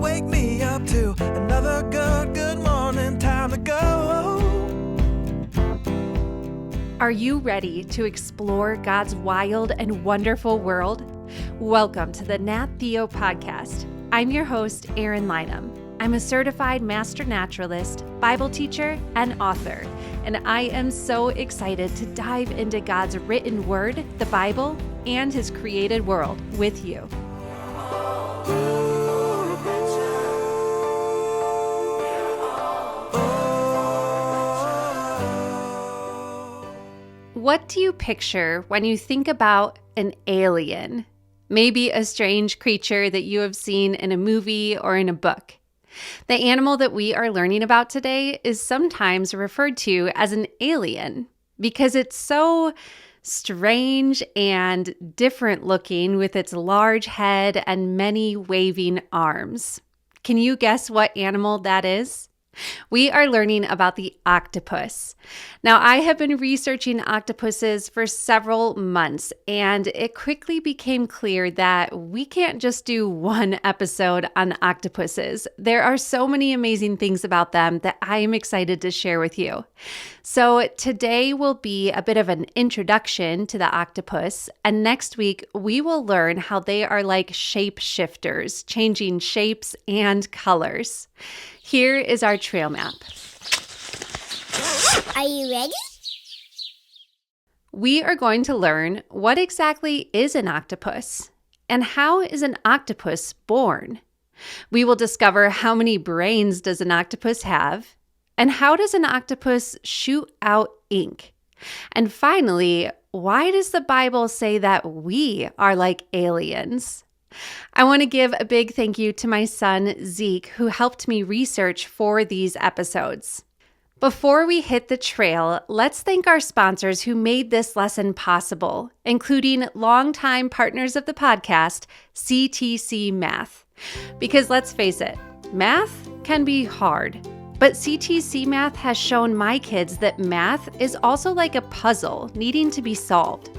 wake me up to another good morning, time to go. Are you ready to explore God's wild and wonderful world? Welcome to the Nat Theo podcast. I'm your host, Erin Lynham. I'm a certified master naturalist, Bible teacher, and author, and I am so excited to dive into God's written word, the Bible, and His created world with you. What do you picture when you think about an alien? Maybe a strange creature that you have seen in a movie or in a book. The animal that we are learning about today is sometimes referred to as an alien because it's so strange and different looking with its large head and many waving arms. Can you guess what animal that is? We are learning about the octopus. Now, I have been researching octopuses for several months, and it quickly became clear that we can't just do one episode on octopuses. There are so many amazing things about them that I am excited to share with you. So today will be a bit of an introduction to the octopus, and next week we will learn how they are like shapeshifters, changing shapes and colors. Here is our trail map. Are you ready? We are going to learn what exactly is an octopus and how is an octopus born. We will discover how many brains does an octopus have and how does an octopus shoot out ink. And finally, why does the Bible say that we are like aliens? I want to give a big thank you to my son, Zeke, who helped me research for these episodes. Before we hit the trail, let's thank our sponsors who made this lesson possible, including longtime partners of the podcast, CTC Math. Because let's face it, math can be hard. But CTC Math has shown my kids that math is also like a puzzle needing to be solved.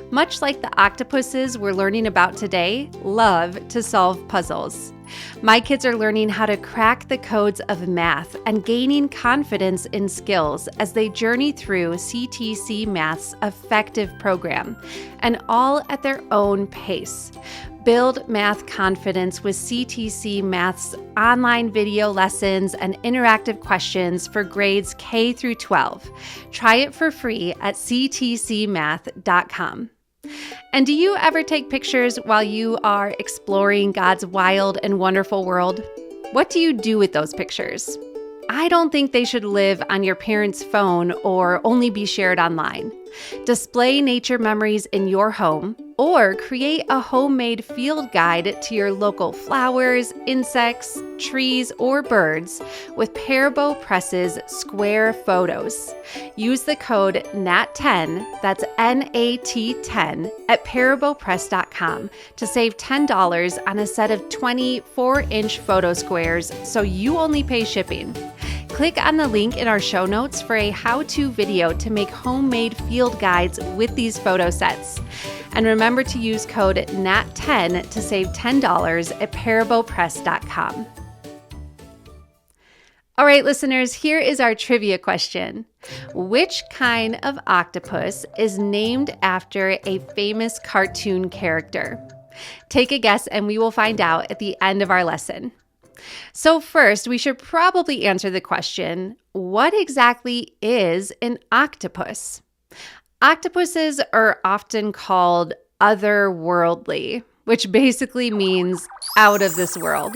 Much like the octopuses we're learning about today, love to solve puzzles. My kids are learning how to crack the codes of math and gaining confidence in skills as they journey through CTC Math's effective program, and all at their own pace. Build math confidence with CTC Math's online video lessons and interactive questions for grades K through 12. Try it for free at ctcmath.com. And do you ever take pictures while you are exploring God's wild and wonderful world? What do you do with those pictures? I don't think they should live on your parents' phone or only be shared online. Display nature memories in your home or create a homemade field guide to your local flowers, insects, trees, or birds with Parabo Press's Square Photos. Use the code NAT10, that's NAT10, at parabopress.com to save $10 on a set of 24-inch photo squares so you only pay shipping. Click on the link in our show notes for a how-to video to make homemade field guides with these photo sets. And remember to use code NAT10 to save $10 at parabopress.com. All right, listeners, here is our trivia question. Which kind of octopus is named after a famous cartoon character? Take a guess and we will find out at the end of our lesson. So first, we should probably answer the question, what exactly is an octopus? Octopuses are often called otherworldly, which basically means out of this world.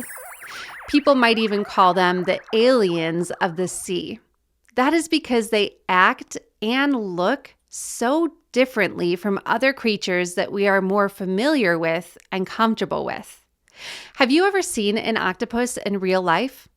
People might even call them the aliens of the sea. That is because they act and look so differently from other creatures that we are more familiar with and comfortable with. Have you ever seen an octopus in real life?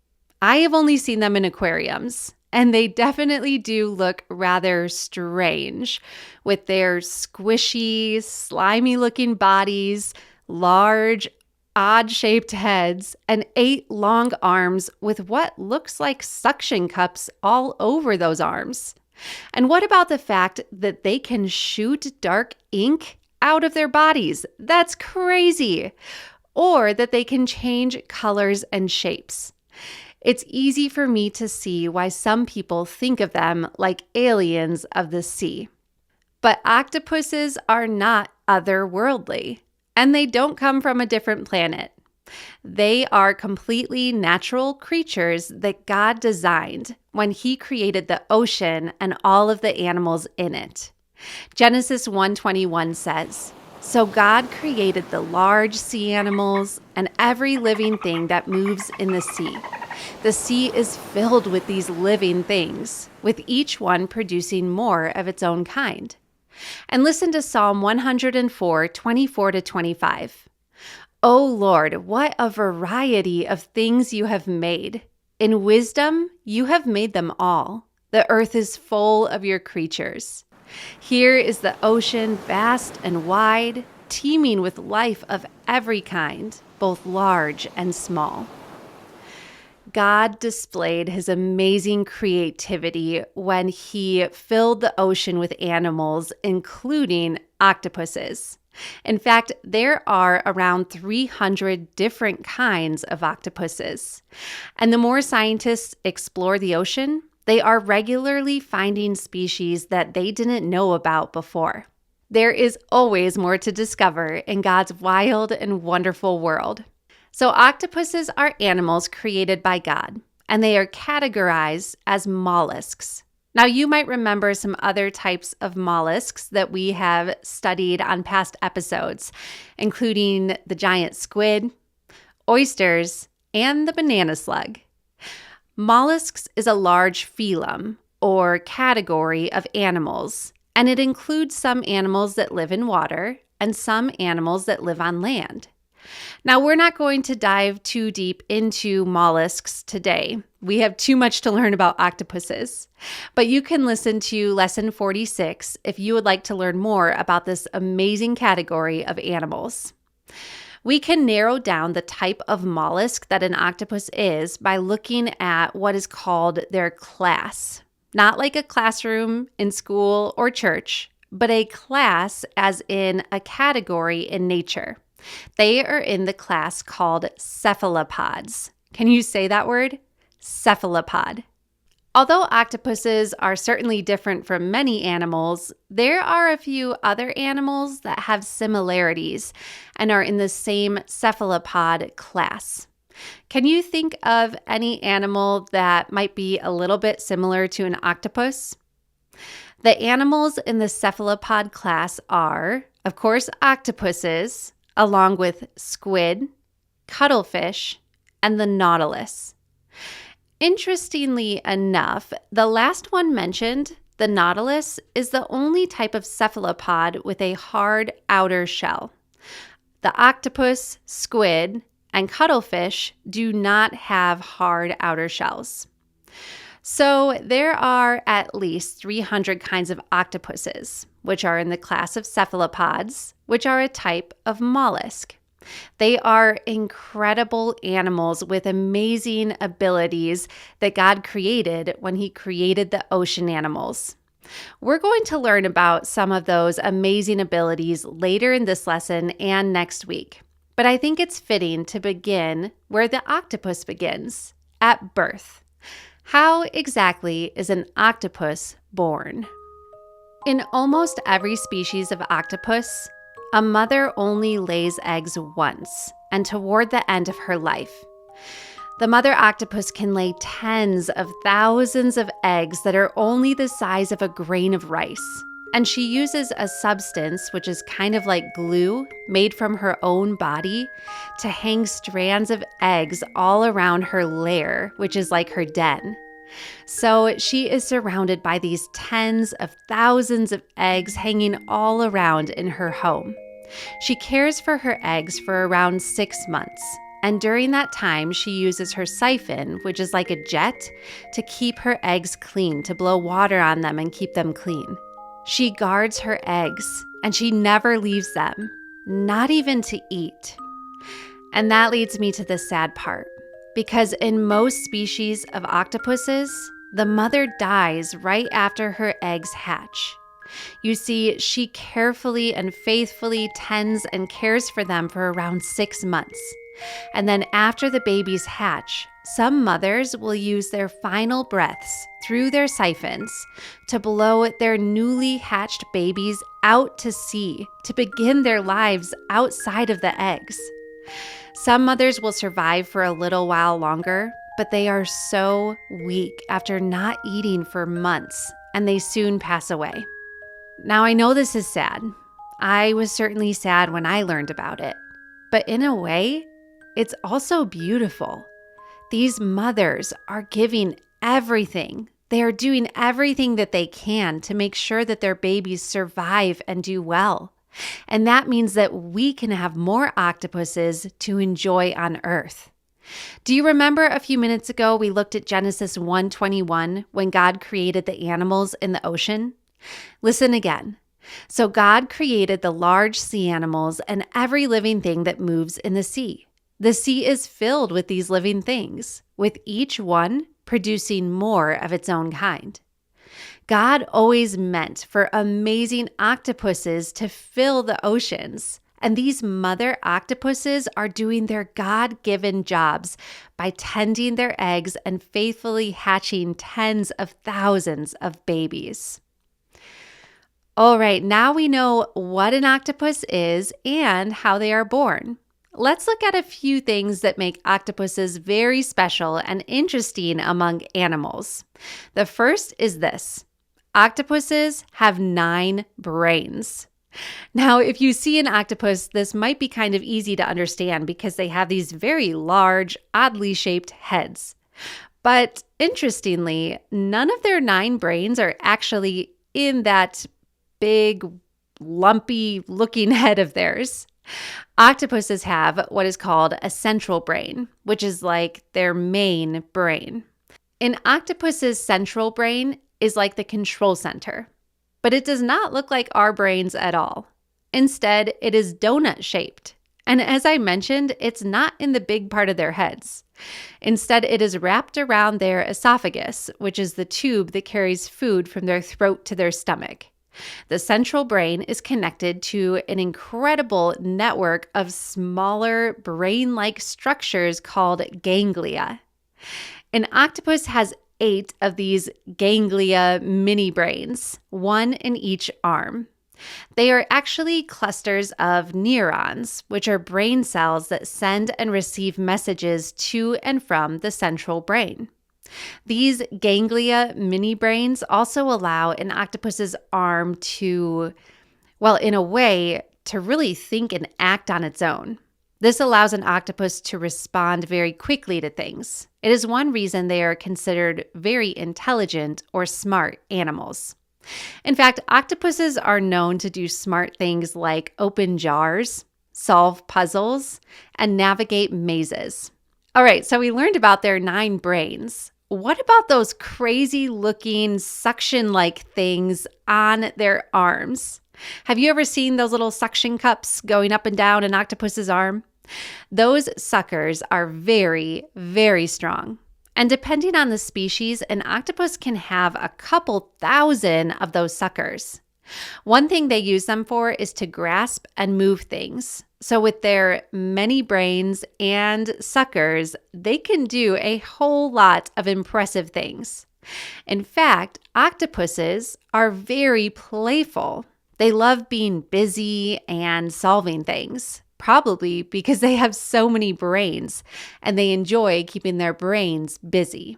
I have only seen them in aquariums, and they definitely do look rather strange with their squishy, slimy-looking bodies, large, odd-shaped heads, and 8 long arms with what looks like suction cups all over those arms. And what about the fact that they can shoot dark ink out of their bodies? That's crazy. or that they can change colors and shapes. It's easy for me to see why some people think of them like aliens of the sea. But octopuses are not otherworldly, and they don't come from a different planet. They are completely natural creatures that God designed when He created the ocean and all of the animals in it. Genesis 1:21 says, "So God created the large sea animals and every living thing that moves in the sea. The sea is filled with these living things, with each one producing more of its own kind." And listen to Psalm 104:24-25. "O Lord, what a variety of things you have made. In wisdom you have made them all. The earth is full of your creatures. Here is the ocean, vast and wide, teeming with life of every kind, both large and small." God displayed His amazing creativity when He filled the ocean with animals, including octopuses. In fact, there are around 300 different kinds of octopuses. And the more scientists explore the ocean, they are regularly finding species that they didn't know about before. There is always more to discover in God's wild and wonderful world. So octopuses are animals created by God, and they are categorized as mollusks. Now, you might remember some other types of mollusks that we have studied on past episodes, including the giant squid, oysters, and the banana slug. Mollusks is a large phylum, or category of animals, and it includes some animals that live in water and some animals that live on land. Now, we're not going to dive too deep into mollusks today. We have too much to learn about octopuses. But you can listen to Lesson 46 if you would like to learn more about this amazing category of animals. We can narrow down the type of mollusk that an octopus is by looking at what is called their class. Not like a classroom in school or church, but a class as in a category in nature. They are in the class called cephalopods. Can you say that word? Cephalopod. Although octopuses are certainly different from many animals, there are a few other animals that have similarities and are in the same cephalopod class. Can you think of any animal that might be a little bit similar to an octopus? The animals in the cephalopod class are, of course, octopuses, along with squid, cuttlefish, and the nautilus. Interestingly enough, the last one mentioned, the nautilus, is the only type of cephalopod with a hard outer shell. The octopus, squid, and cuttlefish do not have hard outer shells. So there are at least 300 kinds of octopuses, which are in the class of cephalopods, which are a type of mollusk. They are incredible animals with amazing abilities that God created when He created the ocean animals. We're going to learn about some of those amazing abilities later in this lesson and next week. But I think it's fitting to begin where the octopus begins, at birth. How exactly is an octopus born? In almost every species of octopus, a mother only lays eggs once and toward the end of her life. The mother octopus can lay tens of thousands of eggs that are only the size of a grain of rice. And she uses a substance, which is kind of like glue, made from her own body, to hang strands of eggs all around her lair, which is like her den. So she is surrounded by these tens of thousands of eggs hanging all around in her home. She cares for her eggs for around 6 months. And during that time, she uses her siphon, which is like a jet, to keep her eggs clean, to blow water on them and keep them clean. She guards her eggs, and she never leaves them, not even to eat. And that leads me to the sad part, because in most species of octopuses, the mother dies right after her eggs hatch. You see, she carefully and faithfully tends and cares for them for around 6 months. And then after the babies hatch, some mothers will use their final breaths through their siphons to blow their newly hatched babies out to sea to begin their lives outside of the eggs. Some mothers will survive for a little while longer, but they are so weak after not eating for months, and they soon pass away. Now, I know this is sad. I was certainly sad when I learned about it. But in a way, it's also beautiful. These mothers are giving everything. They are doing everything that they can to make sure that their babies survive and do well. And that means that we can have more octopuses to enjoy on Earth. Do you remember a few minutes ago we looked at Genesis 1:21 when God created the animals in the ocean? Listen again. So God created the large sea animals and every living thing that moves in the sea. The sea is filled with these living things, with each one producing more of its own kind. God always meant for amazing octopuses to fill the oceans, and these mother octopuses are doing their God-given jobs by tending their eggs and faithfully hatching tens of thousands of babies. All right, now we know what an octopus is and how they are born. Let's look at a few things that make octopuses very special and interesting among animals. The first is this. Octopuses have 9 brains. Now, if you see an octopus, this might be kind of easy to understand because they have these very large, oddly shaped heads. But interestingly, none of their 9 brains are actually in that big, lumpy looking head of theirs. Octopuses have what is called a central brain, which is like their main brain. An octopus's central brain is like the control center, but it does not look like our brains at all. Instead, it is donut-shaped. And as I mentioned, it's not in the big part of their heads. Instead, it is wrapped around their esophagus, which is the tube that carries food from their throat to their stomach. The central brain is connected to an incredible network of smaller brain-like structures called ganglia. An octopus has 8 of these ganglia mini brains, 1 in each arm. They are actually clusters of neurons, which are brain cells that send and receive messages to and from the central brain. These ganglia mini brains also allow an octopus's arm to, well, in a way, to really think and act on its own. This allows an octopus to respond very quickly to things. It is one reason they are considered very intelligent or smart animals. In fact, octopuses are known to do smart things like open jars, solve puzzles, and navigate mazes. All right, so we learned about their 9 brains. What about those crazy looking suction-like things on their arms? Have you ever seen those little suction cups going up and down an octopus's arm? Those suckers are very, very strong. And depending on the species, an octopus can have a couple thousand of those suckers. One thing they use them for is to grasp and move things. So with their many brains and suckers, they can do a whole lot of impressive things. In fact, octopuses are very playful. They love being busy and solving things, probably because they have so many brains and they enjoy keeping their brains busy.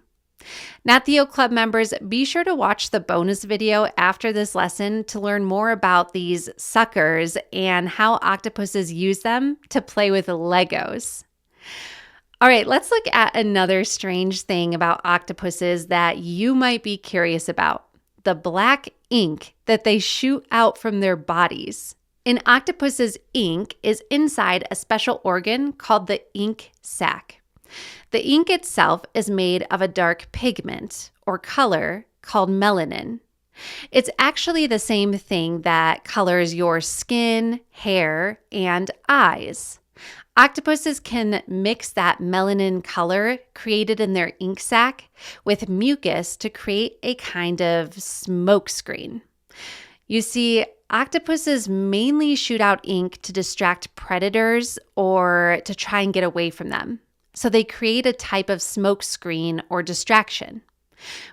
Nat Theo Club members, be sure to watch the bonus video after this lesson to learn more about these suckers and how octopuses use them to play with Legos. All right, let's look at another strange thing about octopuses that you might be curious about: the black ink that they shoot out from their bodies. An octopus's ink is inside a special organ called the ink sac. The ink itself is made of a dark pigment or color called melanin. It's actually the same thing that colors your skin, hair, and eyes. Octopuses can mix that melanin color created in their ink sac with mucus to create a kind of smoke screen. You see, octopuses mainly shoot out ink to distract predators or to try and get away from them. So they create a type of smoke screen or distraction.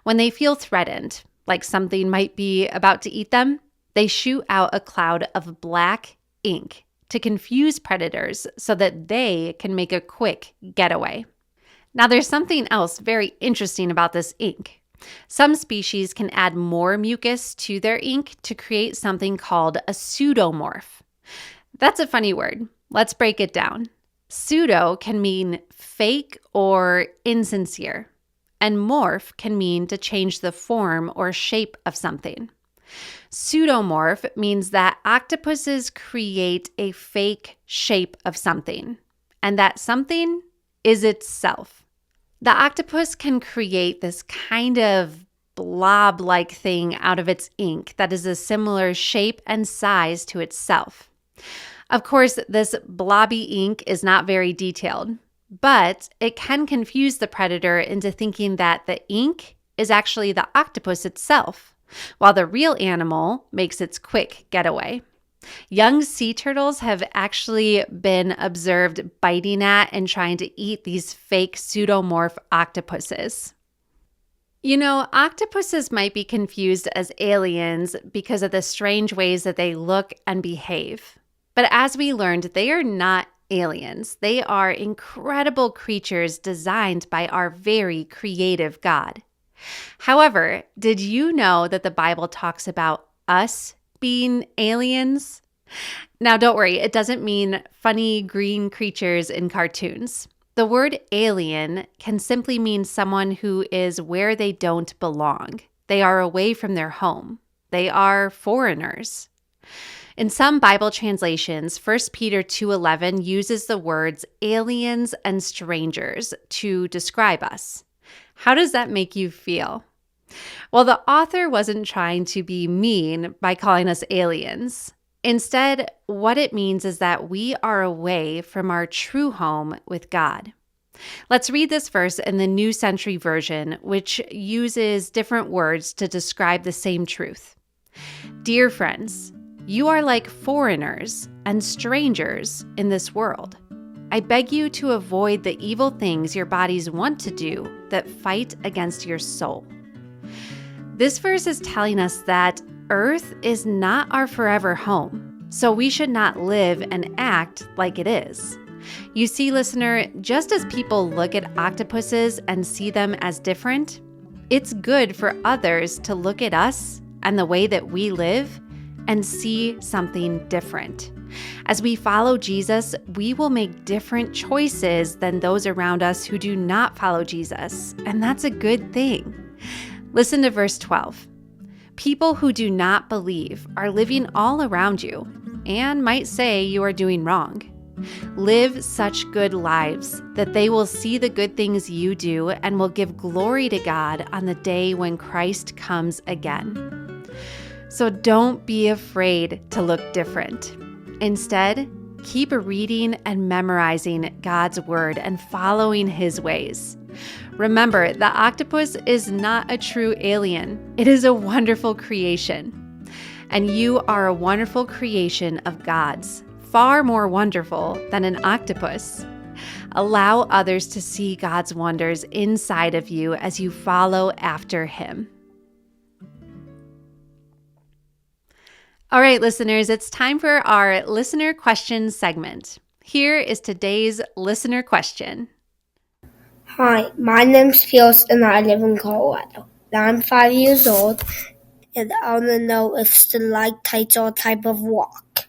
When they feel threatened, like something might be about to eat them, they shoot out a cloud of black ink to confuse predators so that they can make a quick getaway. Now, there's something else very interesting about this ink. Some species can add more mucus to their ink to create something called a pseudomorph. That's a funny word. Let's break it down. Pseudo can mean fake or insincere, and morph can mean to change the form or shape of something. Pseudomorph means that octopuses create a fake shape of something, and that something is itself. The octopus can create this kind of blob-like thing out of its ink that is a similar shape and size to itself. Of course, this blobby ink is not very detailed, but it can confuse the predator into thinking that the ink is actually the octopus itself, while the real animal makes its quick getaway. Young sea turtles have actually been observed biting at and trying to eat these fake pseudomorph octopuses. You know, octopuses might be confused as aliens because of the strange ways that they look and behave. But as we learned, they are not aliens. They are incredible creatures designed by our very creative God. However, did you know that the Bible talks about us being aliens? Now, don't worry, it doesn't mean funny green creatures in cartoons. The word alien can simply mean someone who is where they don't belong. They are away from their home. They are foreigners. In some Bible translations, 1 Peter 2:11 uses the words aliens and strangers to describe us. How does that make you feel? Well, the author wasn't trying to be mean by calling us aliens. Instead, what it means is that we are away from our true home with God. Let's read this verse in the New Century Version, which uses different words to describe the same truth. Dear friends, you are like foreigners and strangers in this world. I beg you to avoid the evil things your bodies want to do that fight against your soul. This verse is telling us that Earth is not our forever home, so we should not live and act like it is. You see, listener, just as people look at octopuses and see them as different, it's good for others to look at us and the way that we live and see something different. As we follow Jesus, we will make different choices than those around us who do not follow Jesus, and that's a good thing. Listen to verse 12. People who do not believe are living all around you and might say you are doing wrong. Live such good lives that they will see the good things you do and will give glory to God on the day when Christ comes again. So don't be afraid to look different. Instead, keep reading and memorizing God's word and following his ways. Remember, the octopus is not a true alien. It is a wonderful creation. And you are a wonderful creation of God's, far more wonderful than an octopus. Allow others to see God's wonders inside of you as you follow after him. All right, listeners, it's time for our listener questions segment. Here is today's listener question. Hi, my name's Philippe and I live in Colorado. I'm 5 years old and I want to know if stalactites are a type of rock.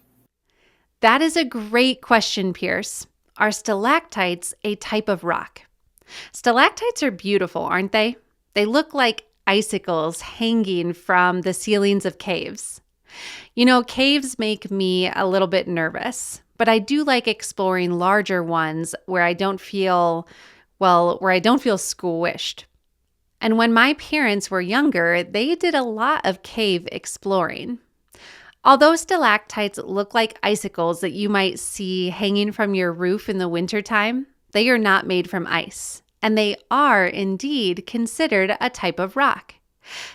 That is a great question, Pierce. Are stalactites a type of rock? Stalactites are beautiful, aren't they? They look like icicles hanging from the ceilings of caves. You know, caves make me a little bit nervous, but I do like exploring larger ones where I don't feel squished. And when my parents were younger, they did a lot of cave exploring. Although stalactites look like icicles that you might see hanging from your roof in the wintertime, they are not made from ice, and they are indeed considered a type of rock.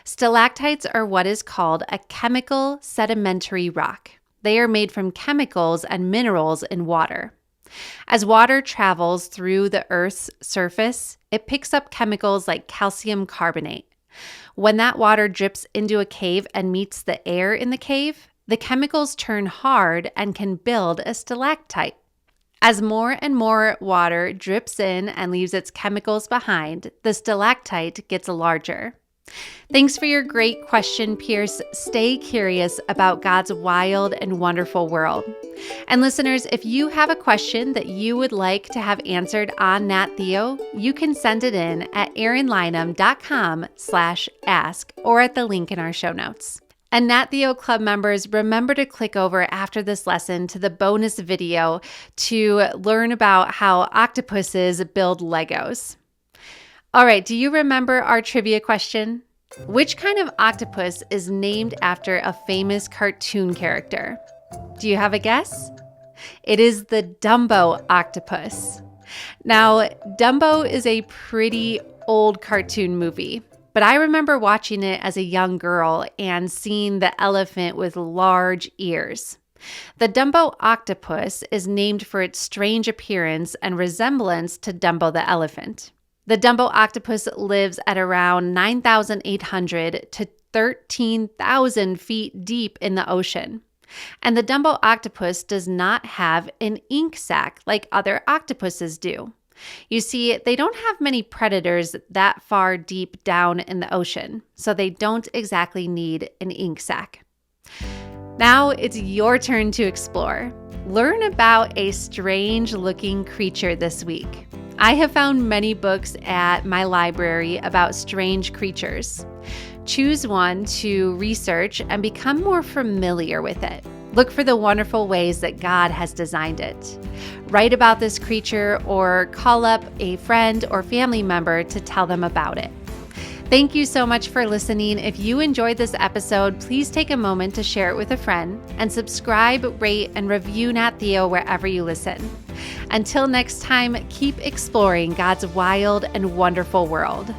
Stalactites are what is called a chemical sedimentary rock. They are made from chemicals and minerals in water. As water travels through the Earth's surface, it picks up chemicals like calcium carbonate. When that water drips into a cave and meets the air in the cave, the chemicals turn hard and can build a stalactite. As more and more water drips in and leaves its chemicals behind, the stalactite gets larger. Thanks for your great question, Pierce. Stay curious about God's wild and wonderful world. And listeners, if you have a question that you would like to have answered on Nat Theo, you can send it in at erinlynham.com/ask or at the link in our show notes. And Nat Theo Club members, remember to click over after this lesson to the bonus video to learn about how octopuses build Legos. All right, do you remember our trivia question? Which kind of octopus is named after a famous cartoon character? Do you have a guess? It is the Dumbo octopus. Now, Dumbo is a pretty old cartoon movie, but I remember watching it as a young girl and seeing the elephant with large ears. The Dumbo octopus is named for its strange appearance and resemblance to Dumbo the elephant. The Dumbo octopus lives at around 9,800 to 13,000 feet deep in the ocean. And the Dumbo octopus does not have an ink sac like other octopuses do. You see, they don't have many predators that far deep down in the ocean, so they don't exactly need an ink sac. Now it's your turn to explore. Learn about a strange-looking creature this week. I have found many books at my library about strange creatures. Choose one to research and become more familiar with it. Look for the wonderful ways that God has designed it. Write about this creature or call up a friend or family member to tell them about it. Thank you so much for listening. If you enjoyed this episode, please take a moment to share it with a friend and subscribe, rate, and review Nat Theo wherever you listen. Until next time, keep exploring God's wild and wonderful world.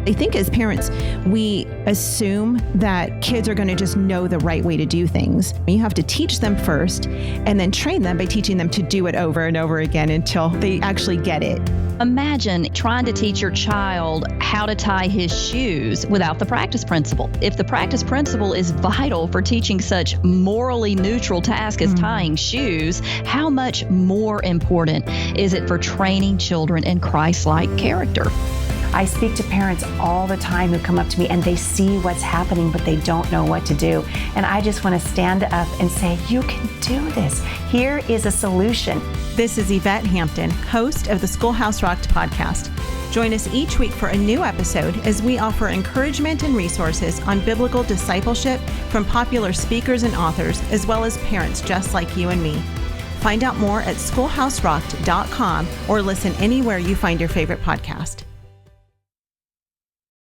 I think as parents, we assume that kids are going to just know the right way to do things. You have to teach them first and then train them by teaching them to do it over and over again until they actually get it. Imagine trying to teach your child how to tie his shoes without the practice principle. If the practice principle is vital for teaching such morally neutral task as tying shoes, how much more important is it for training children in Christ-like character? I speak to parents all the time who come up to me and they see what's happening, but they don't know what to do. And I just want to stand up and say, you can do this. Here is a solution. This is Yvette Hampton, host of the Schoolhouse Rocked podcast. Join us each week for a new episode as we offer encouragement and resources on biblical discipleship from popular speakers and authors, as well as parents just like you and me. Find out more at schoolhouserocked.com or listen anywhere you find your favorite podcast.